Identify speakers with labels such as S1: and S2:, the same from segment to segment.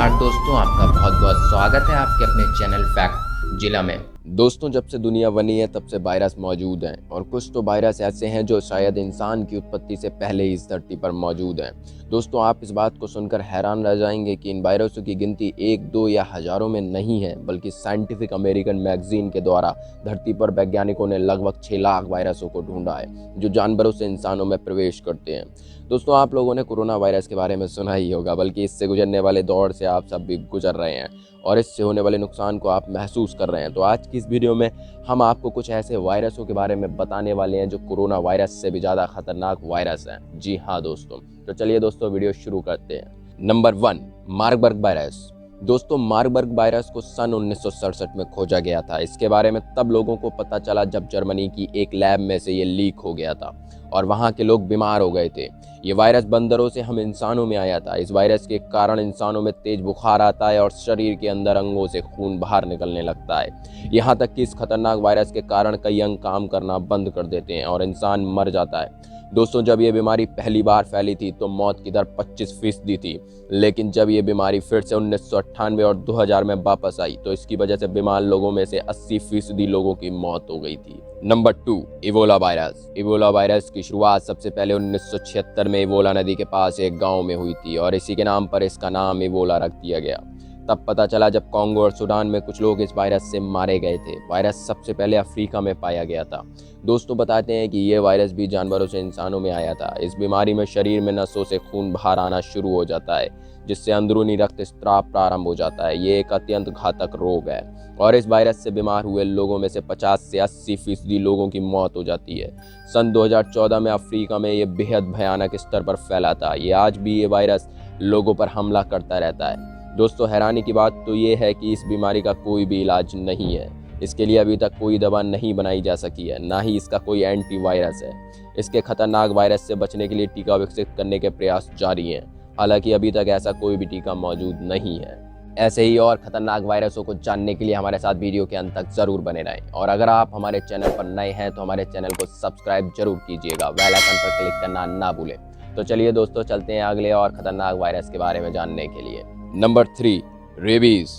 S1: नमस्कार दोस्तों, आपका बहुत बहुत स्वागत है आपके अपने चैनल फैक्ट जिला में। दोस्तों, जब से दुनिया बनी है तब से वायरस मौजूद हैं और कुछ तो वायरस ऐसे हैं जो शायद इंसान की उत्पत्ति से पहले ही इस धरती पर मौजूद हैं। दोस्तों, आप इस बात को सुनकर हैरान रह जाएंगे कि इन वायरसों की गिनती एक दो या हजारों में नहीं है, बल्कि साइंटिफिक अमेरिकन मैगजीन के द्वारा धरती पर वैज्ञानिकों ने लगभग 6 लाख वायरसों को ढूंढा है जो जानवरों से इंसानों में प्रवेश करते हैं। दोस्तों, आप लोगों ने कोरोना वायरस के बारे में सुना ही होगा, बल्कि इससे गुजरने वाले दौर से आप सब भी गुजर रहे हैं और इससे होने वाले नुकसान को आप महसूस कर रहे हैं। तो आज की इस वीडियो में हम आपको कुछ ऐसे वायरसों के बारे में बताने वाले हैं जो कोरोना वायरस से भी ज़्यादा खतरनाक वायरस हैं। जी हाँ दोस्तों, तो चलिए दोस्तों वीडियो शुरू करते हैं। Number 1, Marburg virus. दोस्तों, मार्बर्ग वायरस को सन 1967 में खोजा गया था। इसके बारे में तब लोगों को पता चला जब जर्मनी की एक लैब में से ये लीक हो गया था और वहाँ के लोग बीमार हो गए थे। ये वायरस बंदरों से हम इंसानों में आया था। इस वायरस के कारण इंसानों में तेज बुखार आता है और शरीर के अंदर अंगों से खून बाहर निकलने लगता है। यहाँ तक कि इस खतरनाक वायरस के कारण कई अंग काम करना बंद कर देते हैं और इंसान मर जाता है। दोस्तों, जब ये बीमारी पहली बार फैली थी तो मौत की दर 25% थी, लेकिन जब ये बीमारी फिर से 1998 और 2000 में वापस आई तो इसकी वजह से बीमार लोगों में से 80% लोगों की मौत हो गई थी। Number 2, Ebola virus. Ebola virus की शुरुआत सबसे पहले 1976 में इबोला नदी के पास एक गांव में हुई थी और इसी के नाम पर इसका नाम इबोला रख दिया गया। तब पता चला जब कांगो और सूडान में कुछ लोग इस वायरस से मारे गए थे। वायरस सबसे पहले अफ्रीका में पाया गया था। दोस्तों, बताते हैं कि ये वायरस भी जानवरों से इंसानों में आया था। इस बीमारी में शरीर में नसों से खून बाहर आना शुरू हो जाता है, जिससे अंदरूनी रक्तस्राव प्रारंभ हो जाता है। ये एक अत्यंत घातक रोग है और इस वायरस से बीमार हुए लोगों में से 50 से 80% लोगों की मौत हो जाती है। सन 2014 में अफ्रीका में ये बेहद भयानक स्तर पर फैला था। ये आज भी ये वायरस लोगों पर हमला करता रहता है। दोस्तों, हैरानी की बात तो ये है कि इस बीमारी का कोई भी इलाज नहीं है। इसके लिए अभी तक कोई दवा नहीं बनाई जा सकी है, ना ही इसका कोई एंटीवायरस है। इसके खतरनाक वायरस से बचने के लिए टीका विकसित करने के प्रयास जारी हैं। हालांकि अभी तक ऐसा कोई भी टीका मौजूद नहीं है। ऐसे ही और खतरनाक वायरसों को जानने के लिए हमारे साथ वीडियो के अंत तक जरूर बने रहें और अगर आप हमारे चैनल पर नए हैं तो हमारे चैनल को सब्सक्राइब जरूर कीजिएगा। बेल आइकन पर क्लिक करना ना भूलें। तो चलिए दोस्तों, चलते हैं अगले और खतरनाक वायरस के बारे में जानने के लिए। Number 3, rabies.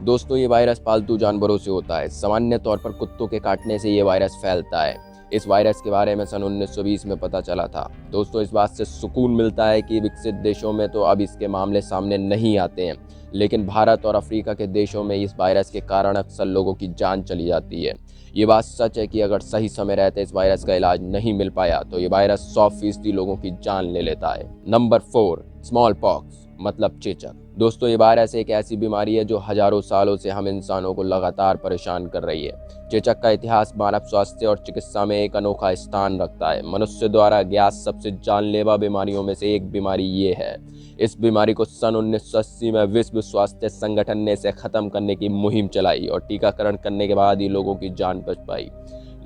S1: दोस्तों, ये वायरस पालतू जानवरों से होता है। सामान्य तौर पर कुत्तों के काटने से ये वायरस फैलता है। इस वायरस के बारे में सन 1920 में पता चला था। दोस्तों, इस बात से सुकून मिलता है कि विकसित देशों में तो अब इसके मामले सामने नहीं आते हैं, लेकिन भारत और अफ्रीका के देशों में इस वायरस के कारण अक्सर लोगों की जान चली जाती है। ये बात सच है कि अगर सही समय रहते इस वायरस का इलाज नहीं मिल पाया तो ये वायरस 100% लोगों की जान ले लेता है। नंबर 4, स्मॉल पॉक्स मतलब चेचक। दोस्तों, ये वायरस एक ऐसी बीमारी है जो हजारों सालों से हम इंसानों को लगातार परेशान कर रही है। चेचक का इतिहास मानव स्वास्थ्य और चिकित्सा में एक अनोखा स्थान रखता है। मनुष्य द्वारा ज्ञात सबसे जानलेवा बीमारियों में से एक बीमारी ये है। इस बीमारी को सन 1980 में विश्व स्वास्थ्य संगठन ने इसे खत्म करने की मुहिम चलाई और टीकाकरण करने के बाद ही लोगों की जान बच पाई।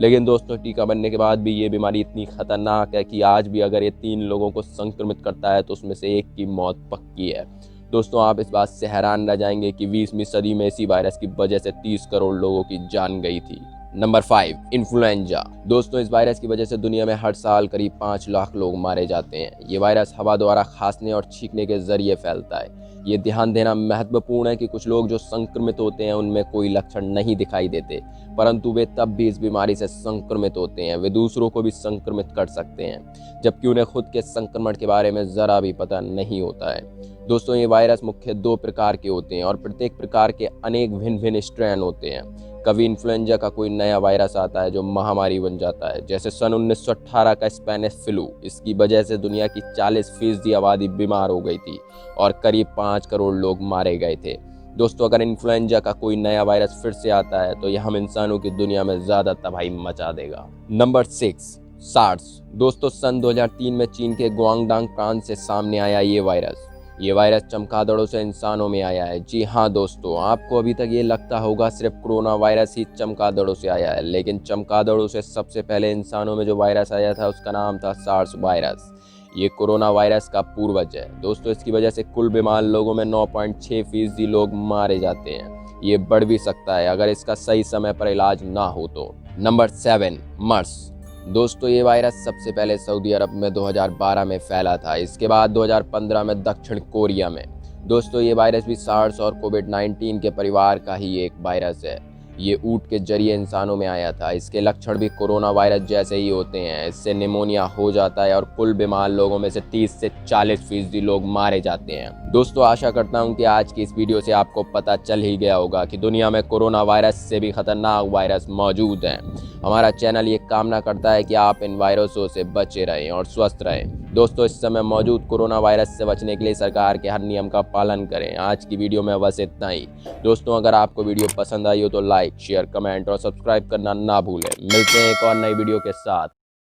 S1: लेकिन दोस्तों, टीका बनने के बाद भी ये बीमारी इतनी खतरनाक है कि आज भी अगर ये 3 लोगों को संक्रमित करता है तो उसमें से एक की मौत पक्की है। दोस्तों, आप इस बात से हैरान रह जाएंगे कि 20वीं सदी में इसी वायरस की वजह से 30 करोड़ लोगों की जान गई थी। Number 5, influenza. दोस्तों, इस वायरस की वजह से दुनिया में हर साल करीब 5 लाख लोग मारे जाते हैं। ये वायरस हवा द्वारा खांसने और छींकने के जरिए फैलता है। ये ध्यान देना महत्वपूर्ण है कि कुछ लोग जो संक्रमित होते हैं उनमें कोई लक्षण नहीं दिखाई देते, परंतु वे तब भी इस बीमारी से संक्रमित होते हैं। वे दूसरों को भी संक्रमित कर सकते हैं, जबकि उन्हें खुद के संक्रमण के बारे में जरा भी पता नहीं होता है। दोस्तों, ये वायरस मुख्य 2 प्रकार के होते हैं और प्रत्येक प्रकार के अनेक भिन्न भिन्न स्ट्रेन होते हैं। कभी इन्फ्लुएंजा का कोई नया वायरस आता है जो महामारी बन जाता है, जैसे सन 1918 का स्पेनिश फ्लू। इसकी वजह से दुनिया की 40% आबादी बीमार हो गई थी और करीब 5 करोड़ लोग मारे गए थे। दोस्तों, अगर इन्फ्लुएंजा का कोई नया वायरस फिर से आता है तो यह हम इंसानों की दुनिया में ज़्यादा तबाही मचा देगा। Number 6, SARS. दोस्तों, सन 2003 में चीन के गुआंगडांग प्रांत से सामने आया ये वायरस चमगादड़ों से इंसानों में आया है। जी हाँ दोस्तों, आपको अभी तक ये लगता होगा सिर्फ कोरोना वायरस ही चमगादड़ों से आया है, लेकिन चमगादड़ों से सबसे पहले इंसानों में जो वायरस आया था उसका नाम था सार्स वायरस। ये कोरोना वायरस का पूर्वज है। दोस्तों, इसकी वजह से कुल बीमार लोगों में 9.6% लोग मारे जाते हैं। ये बढ़ भी सकता है अगर इसका सही समय पर इलाज ना हो तो। नंबर 7, मर्स। दोस्तों, ये वायरस सबसे पहले सऊदी अरब में 2012 में फैला था। इसके बाद 2015 में दक्षिण कोरिया में, दोस्तों ये वायरस भी सार्स और कोविड-19 के परिवार का ही एक वायरस है। ये ऊँट के जरिए इंसानों में आया था। इसके लक्षण भी कोरोना वायरस जैसे ही होते हैं। इससे निमोनिया हो जाता है और कुल बीमार लोगों में से 30 से 40% लोग मारे जाते हैं। दोस्तों आशा करता हूँ कि आज की इस वीडियो से आपको पता चल ही गया होगा कि दुनिया में कोरोना वायरस से भी खतरनाक वायरस मौजूद हैं। हमारा चैनल ये कामना करता है कि आप इन वायरसों से बचे रहें और स्वस्थ रहें। दोस्तों इस समय मौजूद कोरोना वायरस से बचने के लिए सरकार के हर नियम का पालन करें। आज की वीडियो में बस इतना ही। दोस्तों अगर आपको वीडियो पसंद आई हो तो लाइक, शेयर, कमेंट और सब्सक्राइब करना ना भूलें। मिलते हैं एक और नई वीडियो के साथ।